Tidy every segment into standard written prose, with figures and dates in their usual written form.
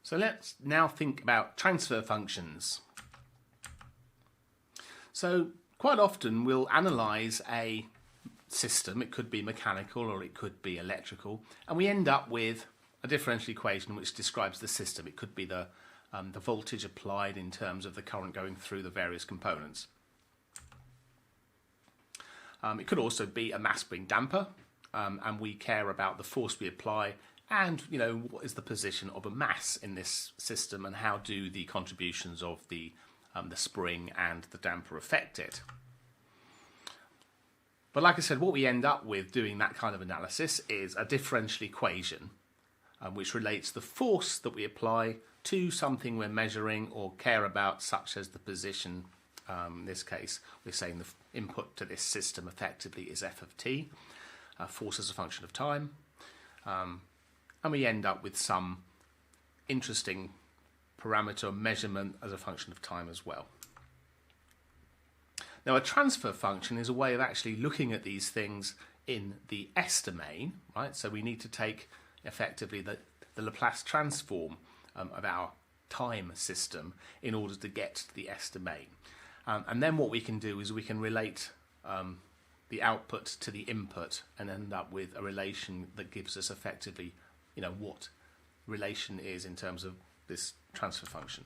So let's now think about transfer functions. So quite often we'll analyse a system, it could be mechanical or it could be electrical, and we end up with a differential equation which describes the system. It could be the voltage applied in terms of the current going through the various components. It could also be a mass spring damper, and we care about the force we apply and, you know, what is the position of a mass in this system and how do the contributions of the spring and the damper affect it. But like I said, what we end up with doing that kind of analysis is a differential equation which relates the force that we apply to something we're measuring or care about, such as the position. In this case, we're saying the input to this system effectively is f of t, force as a function of time, and we end up with some interesting parameter measurement as a function of time as well. Now, a transfer function is a way of actually looking at these things in the S domain, right? So we need to take effectively the Laplace transform of our time system in order to get to the S domain. And then what we can do is we can relate the output to the input and end up with a relation that gives us effectively, you know, what relation is in terms of this transfer function.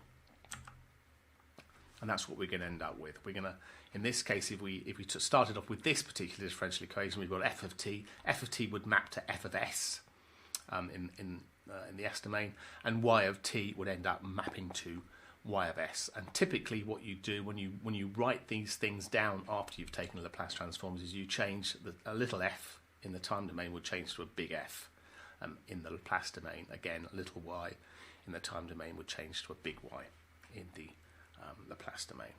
And that's what we're going to end up with. We're going to, in this case, if we started off with this particular differential equation, we've got f of t. F of t would map to f of s in the S domain, and y of t would end up mapping to y of s. And typically what you do when you write these things down after you've taken Laplace transforms is you change a little f in the time domain would change to a big F in the Laplace domain. Again, a little y in the time domain would change to a big Y in the Laplace domain.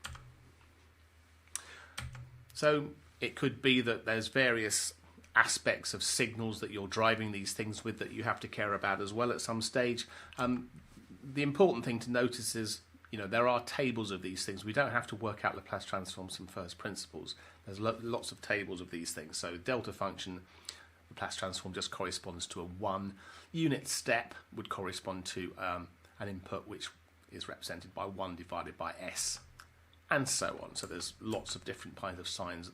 So it could be that there's various aspects of signals that you're driving these things with that you have to care about as well at some stage. The important thing to notice is, you know, there are tables of these things. We don't have to work out Laplace transforms from first principles. There's lots of tables of these things. So delta function, Laplace transform just corresponds to a 1 unit step, would correspond to an input which is represented by 1 divided by s, and so on. So there's lots of different kinds of signs,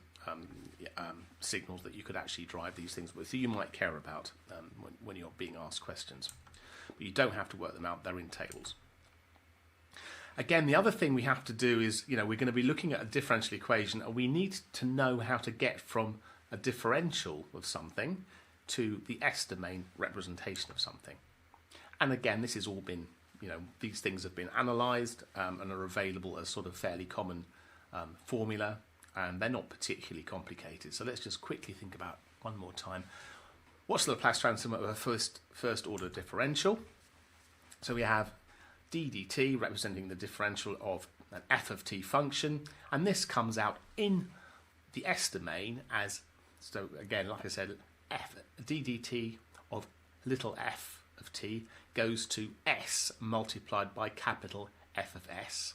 signals that you could actually drive these things with, so you might care about when you're being asked questions. But you don't have to work them out, they're in tables. Again, the other thing we have to do is, you know, we're going to be looking at a differential equation, and we need to know how to get from a differential of something to the S domain representation of something. And again, this has all been, you know, these things have been analysed and are available as sort of fairly common formula, and they're not particularly complicated. So let's just quickly think about one more time. What's the Laplace transform of a first order differential? So we have d dt representing the differential of an f of t function, and this comes out in the S domain as, so again, like I said, d dt of little f of t goes to s multiplied by capital F of s.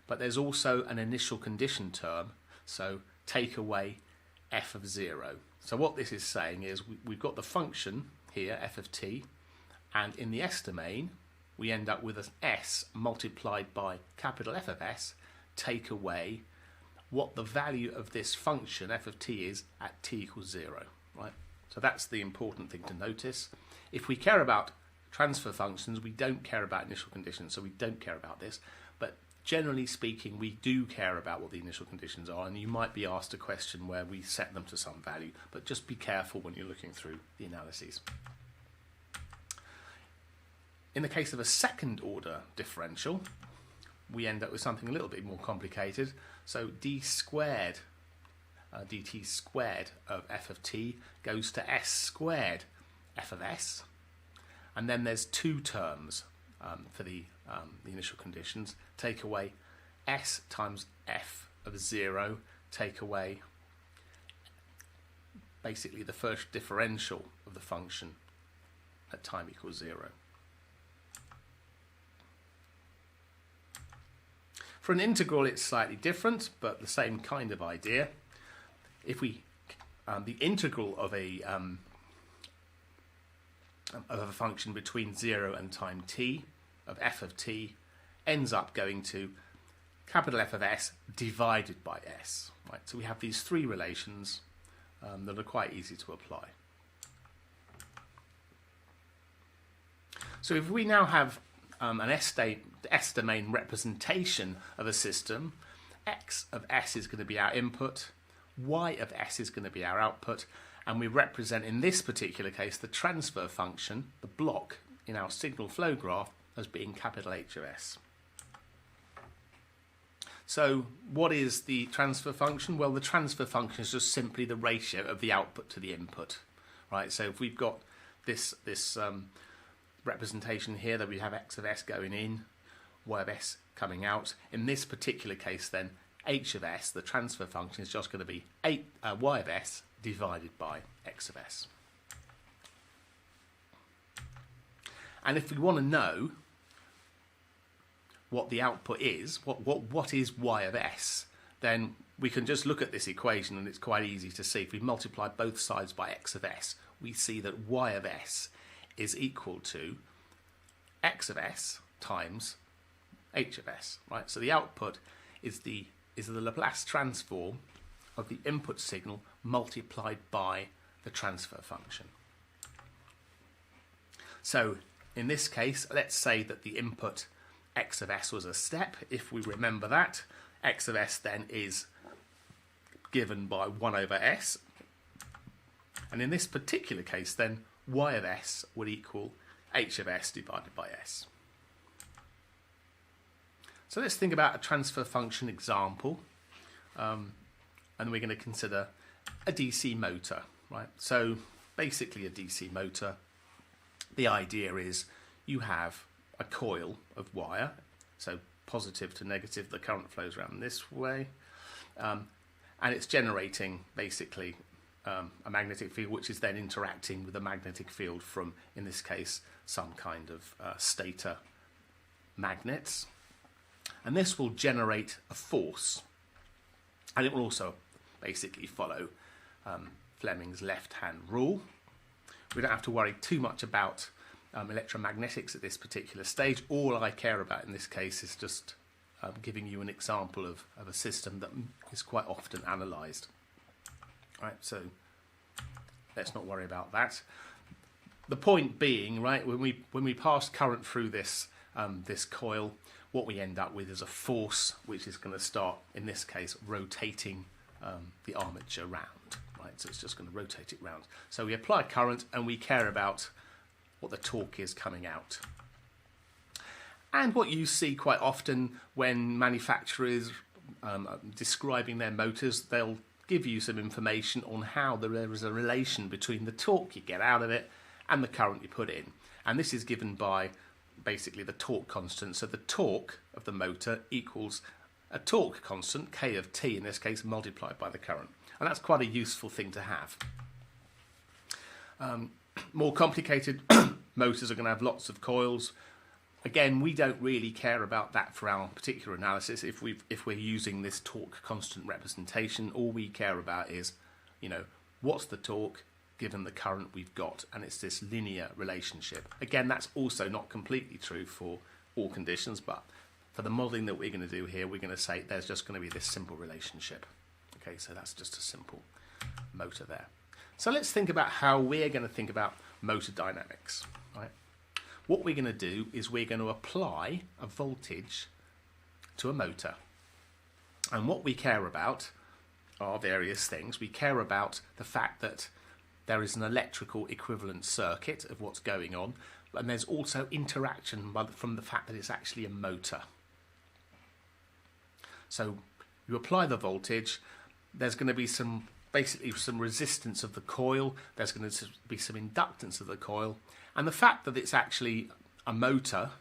But there's also an initial condition term, so take away f of 0. So what this is saying is we've got the function here, f of t, and in the S domain we end up with an s multiplied by capital F of s, take away what the value of this function f of t is at t equals 0, right? So that's the important thing to notice. If we care about transfer functions, we don't care about initial conditions, so we don't care about this. But generally speaking, we do care about what the initial conditions are, and you might be asked a question where we set them to some value, but just be careful when you're looking through the analyses. In the case of a second order differential, we end up with something a little bit more complicated. So d squared, dt squared of f of t goes to s squared f of s. And then there's two terms for the initial conditions. Take away s times f of 0, take away basically the first differential of the function at time equals 0. For an integral, it's slightly different, but the same kind of idea. If we, the integral of a function between 0 and time t of f of t ends up going to capital F of s divided by s. Right? So we have these three relations that are quite easy to apply. So if we now have an S-domain representation of a system, x of s is going to be our input, y of s is going to be our output, and we represent in this particular case the transfer function, the block in our signal flow graph, as being capital H of s. So what is the transfer function? Well, the transfer function is just simply the ratio of the output to the input, right? So if we've got this representation here that we have x of s going in, y of s coming out, in this particular case then h of s, the transfer function, is just going to be y of s divided by x of s. And if we want to know what the output is, what is y of s, then we can just look at this equation and it's quite easy to see. If we multiply both sides by x of s, we see that y of s is equal to x of s times h of s, right? So the output is the Laplace transform of the input signal multiplied by the transfer function. So in this case, let's say that the input x of s was a step. If we remember that, x of s then is given by 1 over s. And in this particular case then, y of s would equal h of s divided by s. So let's think about a transfer function example. And we're going to consider a DC motor, right? So basically a DC motor, the idea is you have a coil of wire, so positive to negative, the current flows around this way, and it's generating basically a magnetic field which is then interacting with a magnetic field from, in this case, some kind of stator magnets. And this will generate a force, and it will also basically follow Fleming's left-hand rule. We don't have to worry too much about electromagnetics at this particular stage. All I care about in this case is just giving you an example of a system that is quite often analysed. Right, so let's not worry about that. The point being, right, when we pass current through this this coil, what we end up with is a force which is going to start, in this case, rotating the armature round. Right, so it's just going to rotate it round. So we apply current and we care about what the torque is coming out. And what you see quite often when manufacturers describing their motors, they'll give you some information on how there is a relation between the torque you get out of it and the current you put in. And this is given by basically the torque constant. So the torque of the motor equals a torque constant, K of T in this case, multiplied by the current. And that's quite a useful thing to have. More complicated motors are going to have lots of coils. Again, we don't really care about that for our particular analysis. If we're using this torque constant representation, all we care about is, you know, what's the torque given the current we've got, and it's this linear relationship. Again, that's also not completely true for all conditions, but for the modelling that we're going to do here, we're going to say there's just going to be this simple relationship. Okay, so that's just a simple motor there. So let's think about how we're going to think about motor dynamics. Right? What we're going to do is we're going to apply a voltage to a motor. And what we care about are various things. We care about the fact that there is an electrical equivalent circuit of what's going on, and there's also interaction from the fact that it's actually a motor. So you apply the voltage, there's going to be basically some resistance of the coil, there's going to be some inductance of the coil, and the fact that it's actually a motor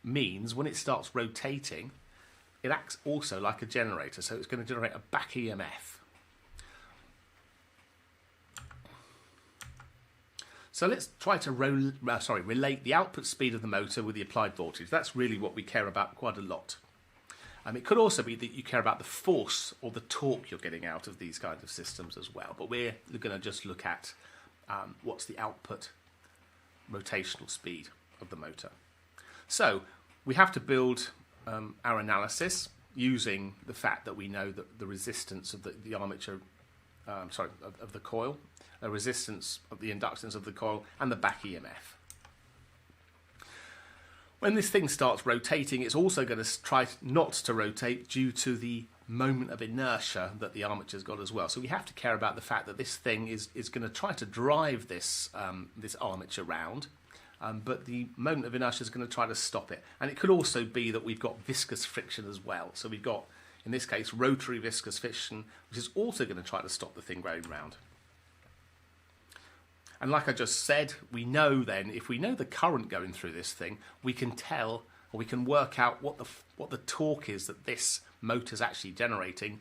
means when it starts rotating, it acts also like a generator, so it's going to generate a back EMF. So let's try to relate the output speed of the motor with the applied voltage. That's really what we care about quite a lot. It could also be that you care about the force or the torque you're getting out of these kinds of systems as well. But we're going to just look at what's the output rotational speed of the motor. So we have to build our analysis using the fact that we know that the resistance of the armature, of the coil, the resistance of the inductance of the coil, and the back EMF. When this thing starts rotating, it's also going to try not to rotate due to the moment of inertia that the armature's got as well. So we have to care about the fact that this thing is going to try to drive this this armature round, but the moment of inertia is going to try to stop it. And it could also be that we've got viscous friction as well. So we've got, in this case, rotary viscous friction, which is also going to try to stop the thing going round. And like I just said, we know then, if we know the current going through this thing, we can tell, or we can work out what the torque is that this motor's actually generating.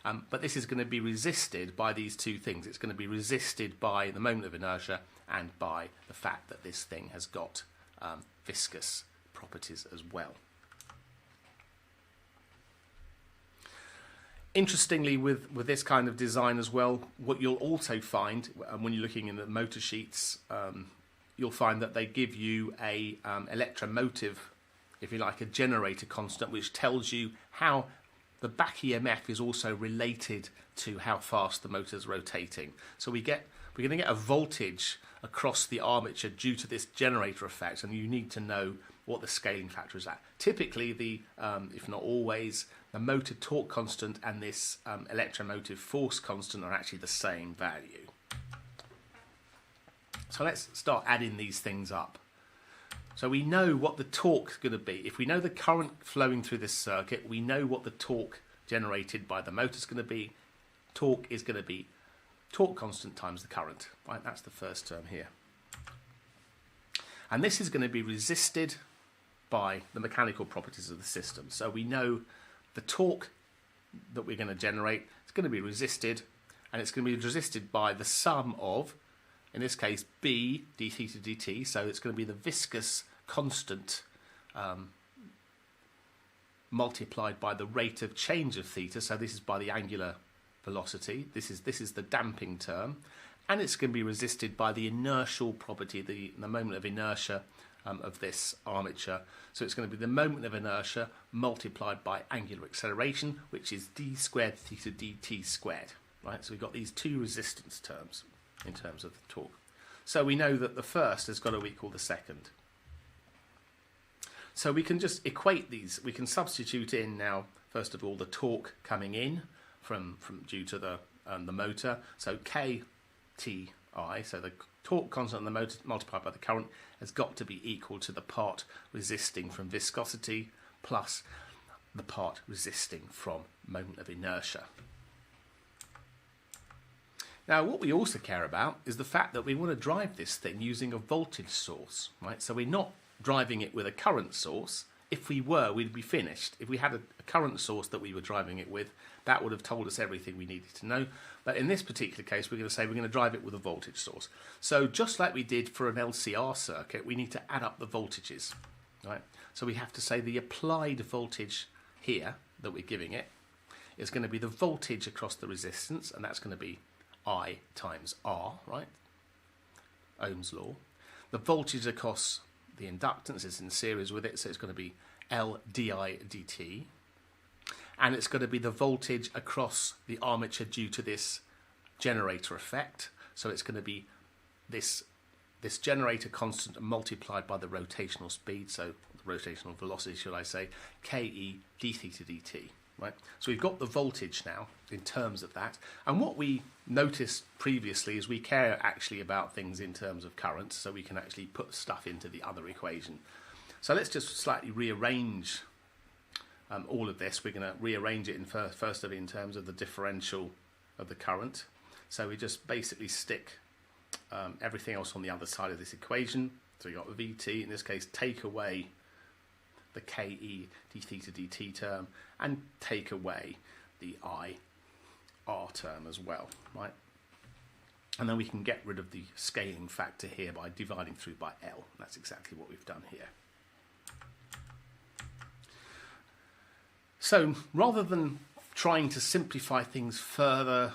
But this is going to be resisted by these two things. It's going to be resisted by the moment of inertia and by the fact that this thing has got viscous properties as well. Interestingly, with this kind of design as well, what you'll also find when you're looking in the motor sheets, you'll find that they give you a electromotive, if you like, a generator constant, which tells you how the back EMF is also related to how fast the motor's rotating. So we're going to get a voltage across the armature due to this generator effect, and you need to know what the scaling factor is at. Typically, if not always, the motor torque constant and this electromotive force constant are actually the same value. So let's start adding these things up. So we know what the torque is going to be. If we know the current flowing through this circuit, we know what the torque generated by the motor is going to be. Torque is going to be torque constant times the current. Right, that's the first term here. And this is going to be resisted by the mechanical properties of the system. So we know the torque that we're going to generate is going to be resisted, and it's going to be resisted by the sum of, in this case, B d theta dt. So it's going to be the viscous constant multiplied by the rate of change of theta. So this is by the angular velocity. This is the damping term, and it's going to be resisted by the inertial property, the moment of inertia of this armature. So it's going to be the moment of inertia multiplied by angular acceleration, which is d squared theta dt squared. Right, so we've got these two resistance terms in terms of the torque. So we know that the first has got to equal the second. So we can just equate these. We can substitute in now, first of all, the torque coming in from due to the motor. So K T I, so the torque constant on the motor multiplied by the current, has got to be equal to the part resisting from viscosity plus the part resisting from moment of inertia. Now, what we also care about is the fact that we want to drive this thing using a voltage source, right? So we're not driving it with a current source. If we were, we'd be finished. If we had a current source that we were driving it with, that would have told us everything we needed to know. But in this particular case, we're going to say we're going to drive it with a voltage source. So just like we did for an LCR circuit, we need to add up the voltages, right? So we have to say the applied voltage here that we're giving it is going to be the voltage across the resistance, and that's going to be I times R, right? Ohm's law. The voltage across the inductance is in series with it, so it's going to be L di dt. And it's going to be the voltage across the armature due to this generator effect. So it's going to be this generator constant multiplied by the rotational speed, so the rotational velocity, should I say, Ke d theta dt. Right? So we've got the voltage now in terms of that. And what we noticed previously is we care actually about things in terms of current, so we can actually put stuff into the other equation. So let's just slightly rearrange all of this. We're going to rearrange it first of in terms of the differential of the current. So we just basically stick everything else on the other side of this equation. So we've got Vt, in this case, take away the Ke d theta dt term and take away the I R term as well, right? And then we can get rid of the scaling factor here by dividing through by L. That's exactly what we've done here. So rather than trying to simplify things further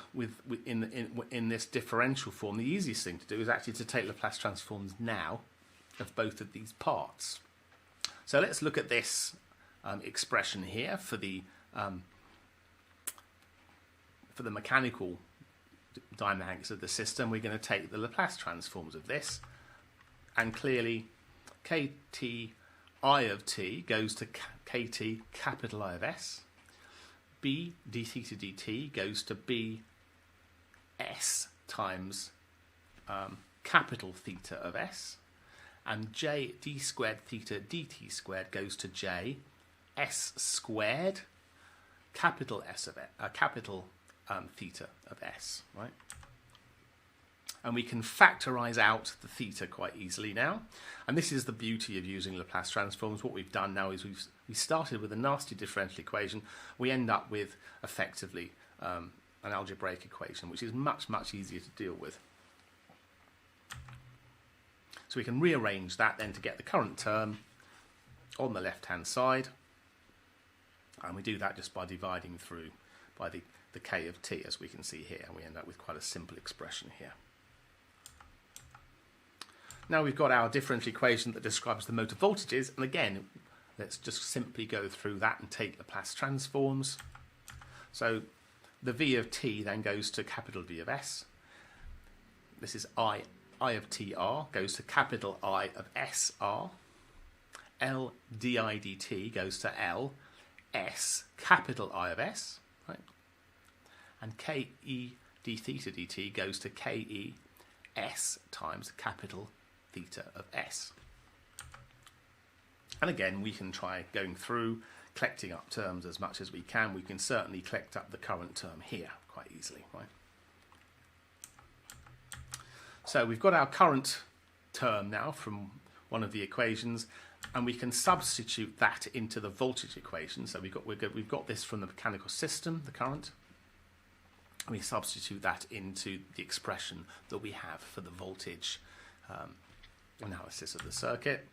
in this differential form, the easiest thing to do is actually to take Laplace transforms now of both of these parts. So let's look at this expression here for the mechanical dynamics of the system. We're going to take the Laplace transforms of this, and clearly kt I of t goes to kt capital I of s, b d theta dt goes to b s times capital theta of s, and j d squared theta dt squared goes to j s squared capital S of capital theta of s, right? And we can factorize out the theta quite easily now. And this is the beauty of using Laplace transforms. What we've done now is we started with a nasty differential equation. We end up with effectively an algebraic equation, which is much, much easier to deal with. So we can rearrange that then to get the current term on the left-hand side. And we do that just by dividing through by the k of t, as we can see here. And we end up with quite a simple expression here. Now we've got our differential equation that describes the motor voltages. And again, let's just simply go through that and take Laplace transforms. So the v of t then goes to capital V of s. This is I of tr goes to capital I of sr. L di dt goes to L s capital I of s. Right? And ke d theta dt goes to ke s times capital theta of s. And again, we can try going through, collecting up terms as much as we can. We can certainly collect up the current term here quite easily, right? So we've got our current term now from one of the equations, and we can substitute that into the voltage equation. So we've got this from the mechanical system, the current. We substitute that into the expression that we have for the voltage analysis of the circuit.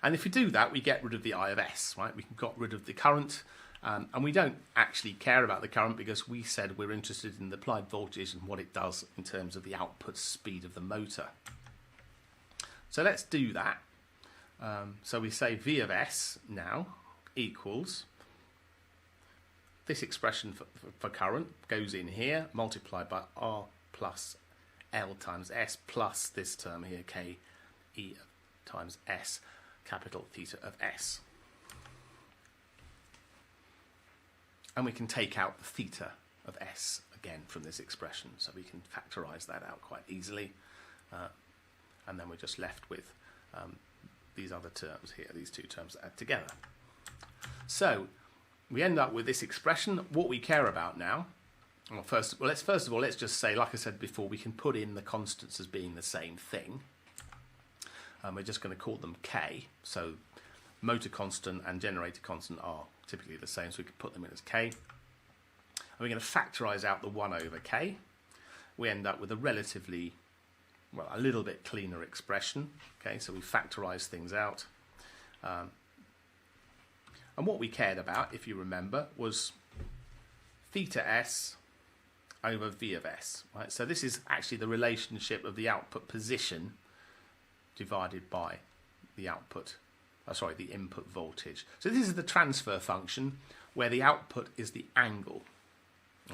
And if we do that, we get rid of the I of s, right? We got rid of the current, and we don't actually care about the current because we said we're interested in the applied voltage and what it does in terms of the output speed of the motor. So let's do that. So we say V of s now equals this expression for current goes in here, multiplied by R plus L times S plus this term here, K E times S capital theta of S. And we can take out the theta of S again from this expression, so we can factorize that out quite easily. And then we're just left with these other terms here, these two terms that add together. So we end up with this expression. What we care about now, first of all, let's just say, like I said before, we can put in the constants as being the same thing. We're just going to call them K. So motor constant and generator constant are typically the same, so we can put them in as K. And we're going to factorize out the 1 over K. We end up with a relatively, well, a little bit cleaner expression. Okay, so we factorize things out. And what we cared about, if you remember, was theta s over V of s. Right? So this is actually the relationship of the output position divided by the the input voltage. So this is the transfer function where the output is the angle.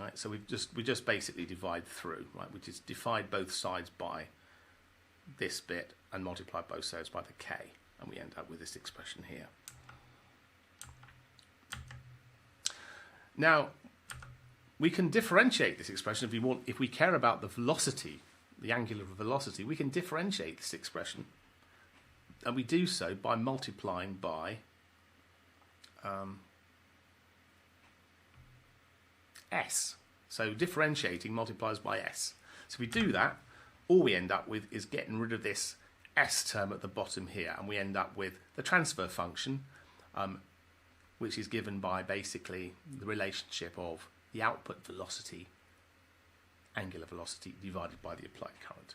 Right? So we just basically divide through. Right? We just divide both sides by this bit and multiply both sides by the k, and we end up with this expression here. Now, we can differentiate this expression if we want. If we care about the velocity, the angular velocity, we can differentiate this expression, and we do so by multiplying by s. So differentiating multiplies by s. So if we do that, all we end up with is getting rid of this s term at the bottom here, and we end up with the transfer function, which is given by basically the relationship of the output velocity, angular velocity, divided by the applied current.